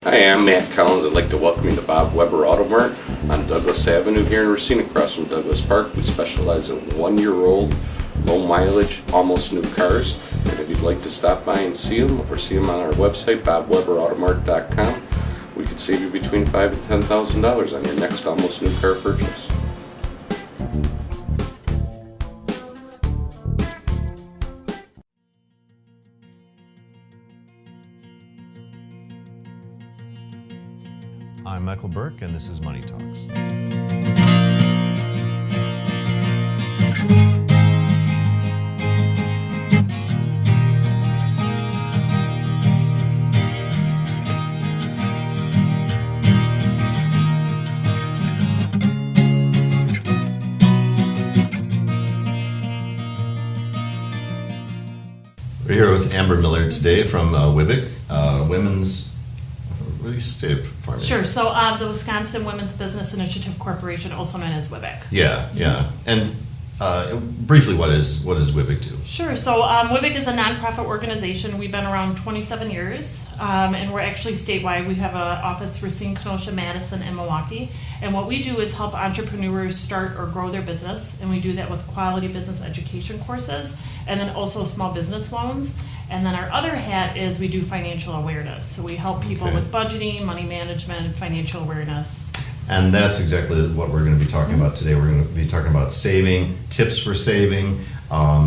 Hi, I'm Matt Collins. I'd like to welcome you to Bob Weber Auto Mart on Douglas Avenue here in Racine, across from Douglas Park. We specialize in 1-year-old, low mileage, almost new cars. And if you'd like to stop by and see them, or see them on our website, bobweberautomart.com, we could save you between $5,000 and $10,000 on your next almost new car purchase. I'm Michael Burke, and this is Money Talks. We're here with Amber Miller today from WIBIC, Women's. State for me. Sure. So the Wisconsin Women's Business Initiative Corporation, also known as WIBIC. Yeah. And briefly, what does WIBIC do? Sure. So WIBIC is a nonprofit organization. We've been around 27 years, and we're actually statewide. We have an office Racine, Kenosha, Madison, and Milwaukee. And what we do is help entrepreneurs start or grow their business, and we do that with quality business education courses, and then also small business loans. And then our other hat is we do financial awareness. So we help people with budgeting, money management, financial awareness. And that's exactly what we're going to be talking about today. We're going to be talking about saving, tips for saving,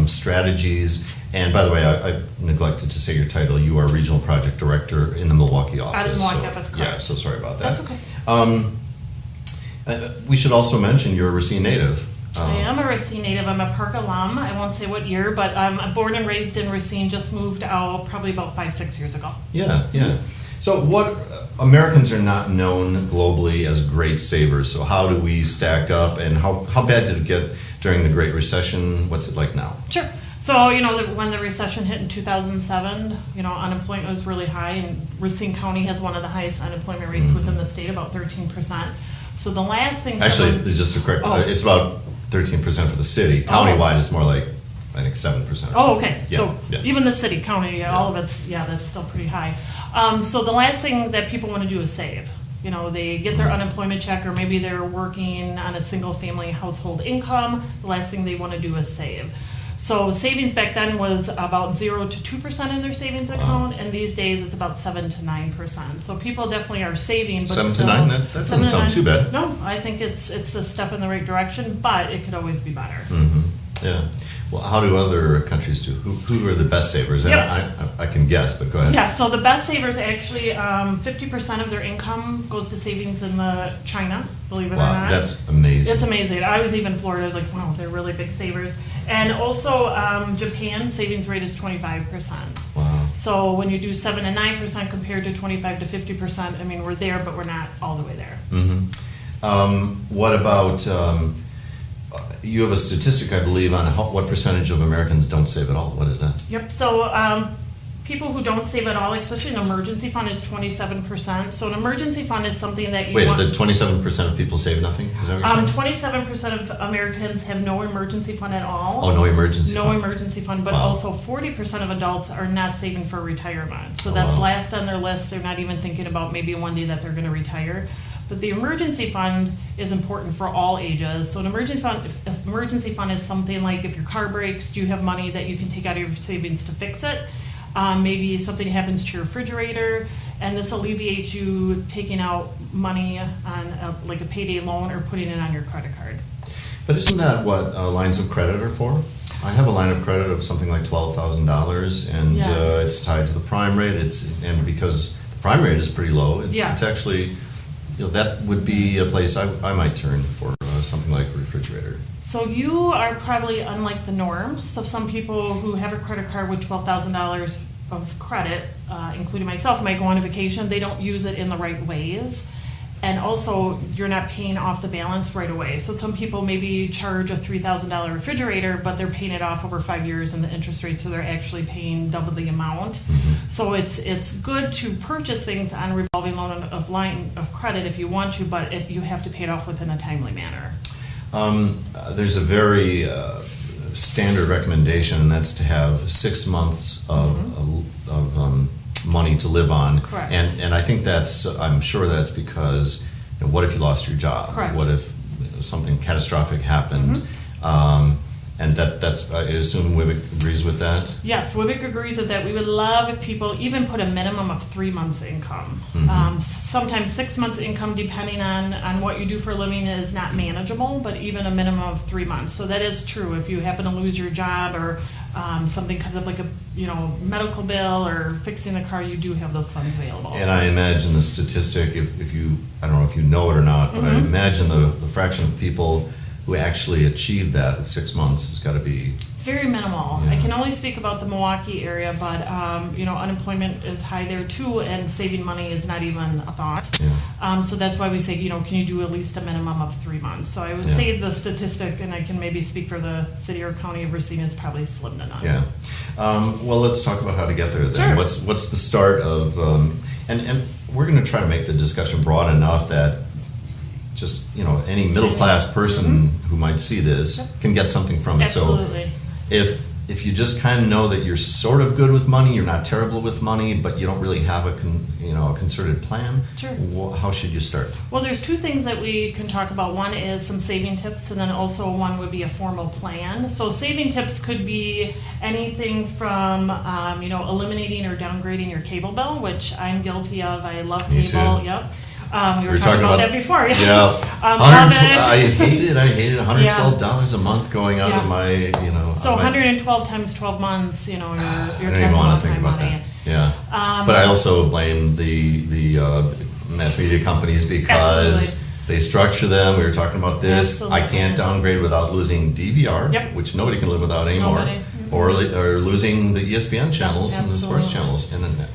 strategies. And by the way, I neglected to say your title. You are Regional Project Director in the Milwaukee office. Out of the Milwaukee office, correct. Yeah, so sorry about that. That's okay. We should also mention you're a Racine native. I am a Racine native. I'm a Park alum. I won't say what year, but I'm born and raised in Racine. Just moved out probably about 5-6 years ago. Yeah. So what Americans are not known globally as great savers. So how do we stack up, and how bad did it get during the Great Recession? What's it like now? Sure. So, when the recession hit in 2007, unemployment was really high, and Racine County has one of the highest unemployment rates within the state, about 13%. So the last thing... Actually, just to correct, it's about 13% for the city. Countywide, it's more like, I think, 7%. Oh, okay. Yeah. Even the city, county, all of it's, that's still pretty high. So the last thing that people want to do is save. They get their unemployment check, or maybe they're working on a single-family household income. The last thing they want to do is save. So savings back then was about 0 to 2% in their savings account, and these days it's about 7 to 9%. So people definitely are saving, but 7 to 9? That doesn't sound too bad. No, I think it's a step in the right direction, but it could always be better. Mm-hmm. Yeah. Well, how do other countries do? Who are the best savers? And I can guess, but go ahead. Yeah, so the best savers actually, 50% of their income goes to savings in China, believe it or not. Wow, that's amazing. It's amazing. I was even in Florida. I was like, wow, they're really big savers. And also, Japan, savings rate is 25%. Wow. So when you do 7 and 9% compared to 25 to 50%, we're there, but we're not all the way there. Mm-hmm. What about... you have a statistic, I believe, on what percentage of Americans don't save at all. What is that? Yep. So people who don't save at all, especially an emergency fund, is 27%. So an emergency fund is something that you Wait, the 27% of people save nothing? Is that what you're saying? 27% of Americans have no emergency fund at all. Oh, no emergency fund. No emergency fund, but also 40% of adults are not saving for retirement. So that's last on their list. They're not even thinking about maybe one day that they're going to retire. But the emergency fund is important for all ages. So an emergency fund is something like if your car breaks, do you have money that you can take out of your savings to fix it? Maybe something happens to your refrigerator, and this alleviates you taking out money on a payday loan or putting it on your credit card. But isn't that what lines of credit are for? I have a line of credit of something like $12,000, and it's tied to the prime rate. And because the prime rate is pretty low, it's actually... that would be a place I might turn for something like a refrigerator. So you are probably unlike the norm. So some people who have a credit card with $12,000 of credit, including myself, might go on a vacation. They don't use it in the right ways. And also, you're not paying off the balance right away. So some people maybe charge a $3,000 refrigerator, but they're paying it off over 5 years and the interest rate, so they're actually paying double the amount. Mm-hmm. So it's good to purchase things on revolving loan of line of credit if you want to, but you have to pay it off within a timely manner. There's a very standard recommendation, and that's to have 6 months of money to live on. Correct. And I think I'm sure that's because, what if you lost your job? Correct. What if something catastrophic happened? And that's, I assume WIBIC agrees with that? Yes, WIBIC agrees with that. We would love if people even put a minimum of 3 months income. Sometimes 6 months income, depending on what you do for a living, is not manageable, but even a minimum of 3 months. So that is true. If you happen to lose your job or something comes up like a medical bill or fixing the car, you do have those funds available. And I imagine the statistic, if you, I don't know if you know it or not, but I imagine the fraction of people who actually achieve that at 6 months has got to be... It's very minimal. Yeah. I can only speak about the Milwaukee area, but unemployment is high there too, and saving money is not even a thought. Yeah. So that's why we say, can you do at least a minimum of 3 months? So I would say the statistic, and I can maybe speak for the city or county of Racine, is probably slim to none. Yeah. Well, let's talk about how to get there then. Sure. What's the start of... and we're going to try to make the discussion broad enough that just, any middle-class person who might see this can get something from it. Absolutely. So if you just kind of know that you're sort of good with money, you're not terrible with money, but you don't really have a concerted plan, how should you start? Well, there's two things that we can talk about. One is some saving tips, and then also one would be a formal plan. So saving tips could be anything from, eliminating or downgrading your cable bill, which I'm guilty of. I love Me cable. too. Yep. We were talking about that before. Yeah. I hate it. $112 a month going out of my, So 112 times 12 months, you're I don't even want to think about money. that. Yeah. But I also blame the mass media companies because they structure them. We were talking about this. Absolutely. I can't downgrade without losing DVR, which nobody can live without anymore, or losing the ESPN channels and the sports channels. And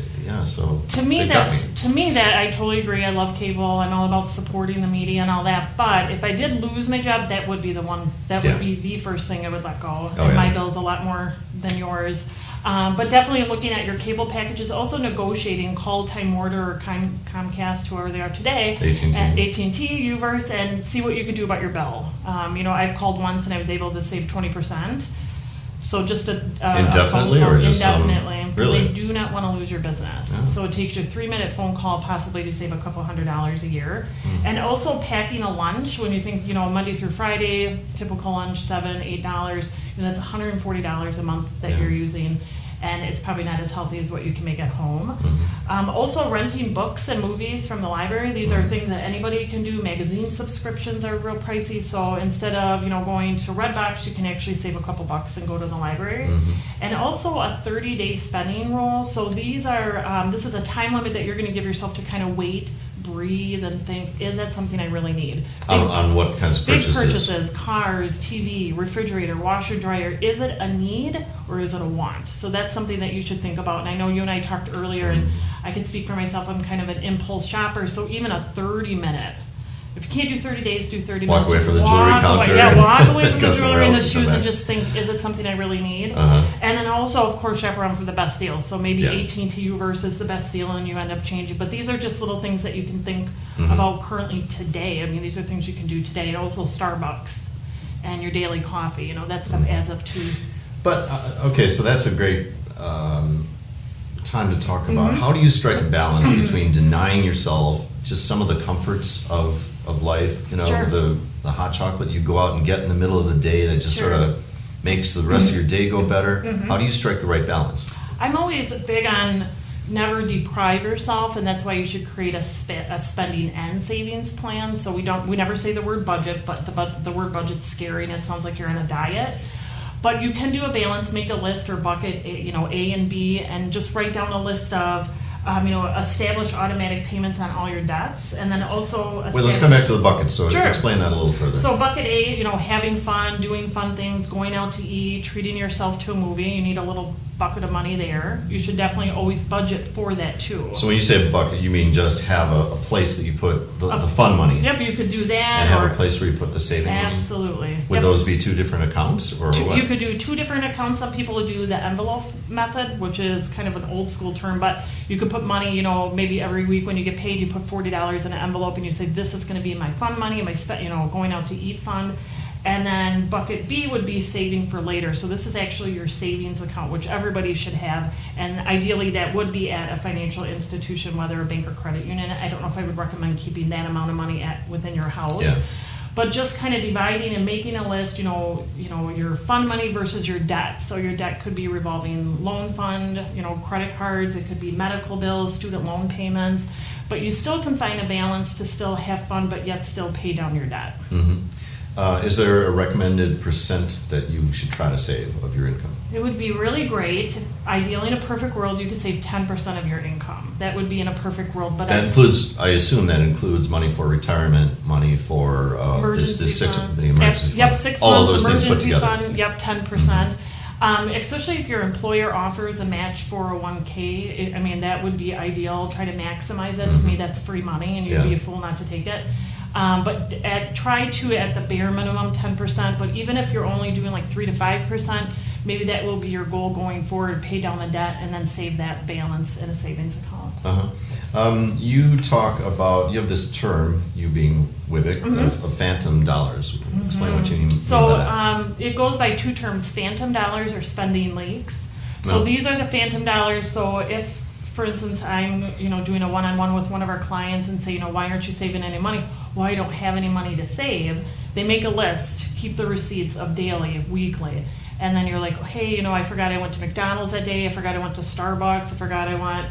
so to me that I totally agree. I love cable. I'm all about supporting the media and all that. But if I did lose my job, that would be the one. That would be the first thing I would let go. My bill's a lot more than yours. But definitely looking at your cable packages, also negotiating, call Time Warner or Comcast, whoever they are today, AT&T, Uverse, and see what you can do about your bill. I've called once and I was able to save 20%. So just indefinitely, a phone call, or just indefinitely, because really? they do not want to lose your business. Yeah. So it takes you a 3-minute phone call possibly to save a couple $100s a year. And also packing a lunch when you think, Monday through Friday, typical lunch, $7, $8, that's $140 a month that you're using. And it's probably not as healthy as what you can make at home. Also renting books and movies from the library. These are things that anybody can do. Magazine subscriptions are real pricey. So instead of, going to Redbox, you can actually save a couple bucks and go to the library. And also a 30-day spending rule. So these are, this is a time limit that you're going to give yourself to kind of wait, breathe, and think, is that something I really need? On what kinds of purchases? Big purchases, cars, TV, refrigerator, washer, dryer. Is it a need or is it a want? So that's something that you should think about. And I know you and I talked earlier, and I can speak for myself. I'm kind of an impulse shopper. So even a 30-minute, if you can't do 30 days, do 30 minutes. Walk away from the jewelry counter. Walk away from the jewelry and the else shoes and just think, is it something I really need? And then also, of course, shop around for the best deals. So maybe AT&T versus the best deal and you end up changing. But these are just little things that you can think about currently today. I mean, these are things you can do today. And also Starbucks and your daily coffee. That stuff adds up too. But, okay, so that's a great time to talk about. How do you strike a balance between denying yourself just some of the comforts of life, the hot chocolate you go out and get in the middle of the day that just sort of makes the rest of your day go better? How do you strike the right balance? I'm always big on never deprive yourself, and that's why you should create a spending and savings plan. So we never say the word budget, but the word budget's scary and it sounds like you're on a diet. But you can do a balance, make a list or bucket, A and B, and just write down a list of establish automatic payments on all your debts, and then also let's come back to the buckets. So explain that a little further. So bucket A, having fun, doing fun things, going out to eat, treating yourself to a movie. You need a little bucket of money there. You should definitely always budget for that too. So when you say bucket, you mean just have a place that you put the fun money. Yep, you could do that. And have a place where you put the saving money. Absolutely. Would those be two different accounts, or what? You could do two different accounts. Some people do the envelope method, which is kind of an old school term, but you could put money, maybe every week when you get paid, you put $40 in an envelope and you say, this is going to be my fun money, my going out to eat fund. And then bucket B would be saving for later. So this is actually your savings account, which everybody should have. And ideally that would be at a financial institution, whether a bank or credit union. I don't know if I would recommend keeping that amount of money within your house. Yeah. But just kind of dividing and making a list, your fund money versus your debt. So your debt could be revolving loan fund, credit cards, it could be medical bills, student loan payments. But you still can find a balance to still have fun, but yet still pay down your debt. Mm-hmm. Is there a recommended percent that you should try to save of your income? It would be really great. Ideally, in a perfect world, you could save 10% of your income. That would be in a perfect world. But I assume that includes money for retirement, money for emergency fund. The emergency fund. Yep, 6 all months of those emergency things put together. fund. Yep, 10%. Especially if your employer offers a match 401k, that would be ideal. Try to maximize it. To me, that's free money, and you'd be a fool not to take it. But try to, at the bare minimum, 10%. But even if you're only doing like 3 to 5%, maybe that will be your goal going forward. Pay down the debt and then save that balance in a savings account. You talk about, you have this term, you being Wibbick, of phantom dollars. Explain what you mean by that. It goes by 2 terms. Phantom dollars or spending leaks. So these are the phantom dollars. So if, for instance, I'm doing a one-on-one with one of our clients and say, why aren't you saving any money? Well, I don't have any money to save. They make a list, keep the receipts of daily, weekly. And then you're like, hey, I forgot I went to McDonald's that day. I forgot I went to Starbucks. I forgot I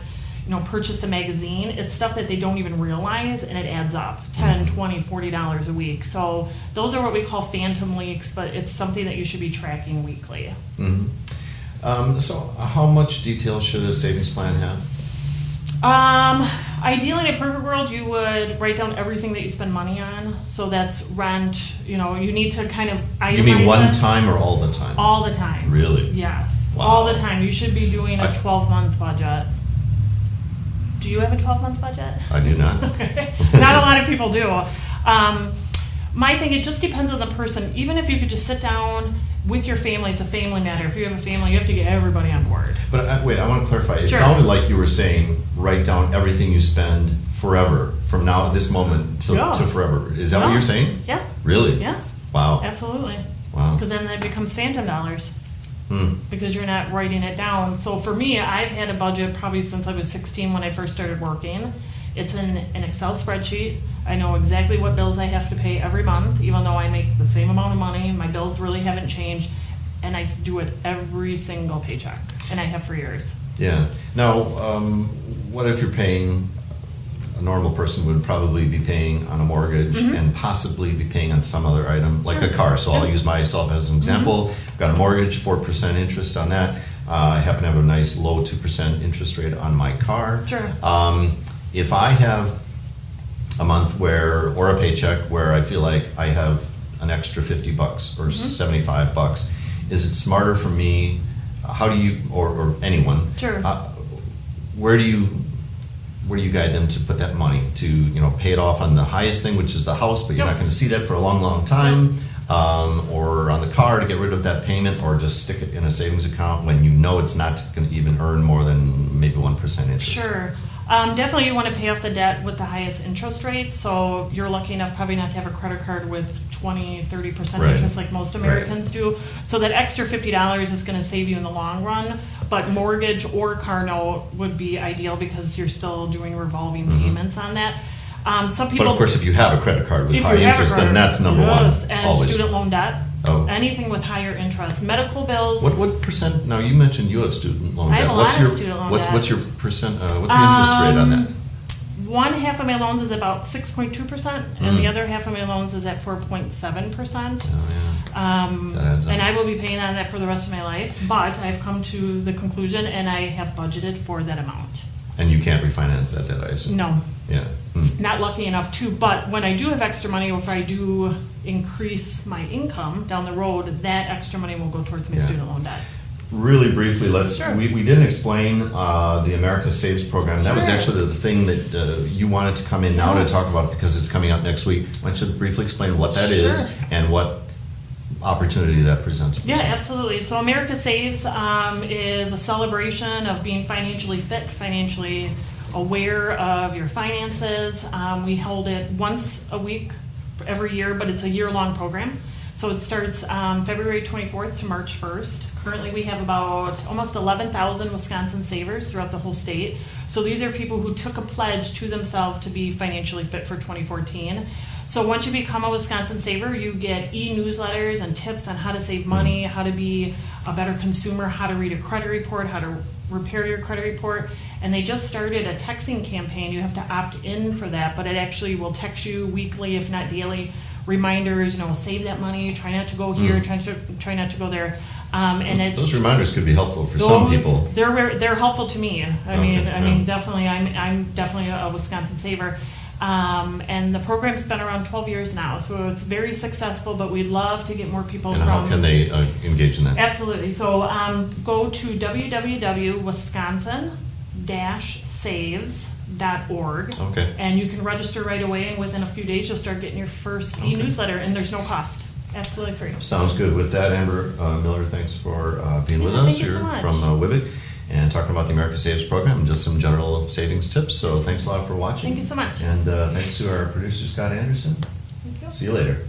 purchased a magazine. It's stuff that they don't even realize, and it adds up, $10, $20, $40 a week. So those are what we call phantom leaks, but it's something that you should be tracking weekly. Mm-hmm. So how much detail should a savings plan have? Ideally, in a perfect world, you would write down everything that you spend money on. So that's rent, you need to kind of itemize. You mean one time or all the time? All the time. Really? Yes. Wow. All the time. You should be doing a 12-month budget. Do you have a 12-month budget? I do not. Okay. Not a lot of people do. My thing, it just depends on the person. Even if you could just sit down with your family, it's a family matter. If you have a family, you have to get everybody on board. But wait, I want to clarify. It Sure. sounded like you were saying write down everything you spend forever, from now this moment to forever. Is that what you're saying? Yeah. Really? Yeah. Wow. Absolutely. Wow. Because then it becomes phantom dollars. Because you're not writing it down. So for me, I've had a budget probably since I was 16 when I first started working. It's in an Excel spreadsheet. I know exactly what bills I have to pay every month, even though I make the same amount of money. My bills really haven't changed, and I do it every single paycheck, and I have for years. Yeah. Now, what if you're paying, a normal person would probably be paying on a mortgage and possibly be paying on some other item, like a car. So I'll use myself as an example. I've got a mortgage, 4% interest on that. I happen to have a nice low 2% interest rate on my car. Sure. If I have a month or a paycheck where I feel like I have an extra $50 or $75, is it smarter for me? How do you, or anyone? Sure. Where do you guide them to put that money to, pay it off on the highest thing, which is the house, but you're not going to see that for a long, long time, or on the car to get rid of that payment, or just stick it in a savings account when you know it's not going to even earn more than maybe 1% interest? Sure. Definitely you want to pay off the debt with the highest interest rate. So you're lucky enough probably not to have a credit card with 20, 30% interest like most Americans do. So that extra $50 is going to save you in the long run. But mortgage or car note would be ideal because you're still doing revolving payments on that. Some people, but of course, if you have a credit card with high interest, then that's number one. And always. Student loan debt. Oh. Anything with higher interest. Medical bills. What percent? Now you mentioned you have student loan debt. I have a lot of student loan debt. What's your percent? What's the interest rate on that? One half of my loans is about 6.2%, and the other half of my loans is at 4.7%. Oh, yeah. And I will be paying on that for the rest of my life. But I've come to the conclusion, and I have budgeted for that amount. And you can't refinance that debt, I assume. No. Yeah. Not lucky enough to. But when I do have extra money, or if I do increase my income down the road, that extra money will go towards my student loan debt. Really briefly, Sure. we didn't explain the America Saves program. That was Sure. actually the thing that you wanted to come in now to talk about because it's coming up next week. Why don't you briefly explain what that is and what opportunity that presents for Yeah, some? absolutely. So America Saves is a celebration of being financially fit, financially aware of your finances. We hold it once a week every year, but it's a year-long program. So it starts February 24th to March 1st. Currently, we have about almost 11,000 Wisconsin savers throughout the whole state. So these are people who took a pledge to themselves to be financially fit for 2014. So once you become a Wisconsin saver, you get e-newsletters and tips on how to save money, how to be a better consumer, how to read a credit report, how to repair your credit report. And they just started a texting campaign. You have to opt in for that, but it actually will text you weekly, if not daily, reminders, save that money, try not to go here, try not to go there. And those reminders could be helpful for some people. They're helpful to me. I mean, definitely, I'm definitely a Wisconsin saver. And the program's been around 12 years now, so it's very successful, but we'd love to get more people and how can they engage in that? Absolutely. So go to www.wisconsin-saves.org. Okay. And you can register right away, and within a few days you'll start getting your first e-newsletter, and there's no cost. Absolutely free. Sounds good. With that, Amber Miller, thanks for being with us. Thank you so much. From Wibig, and talking about the America Saves program and just some general savings tips. So thanks a lot for watching. Thank you so much. And thanks to our producer, Scott Anderson. Thank you. See you later.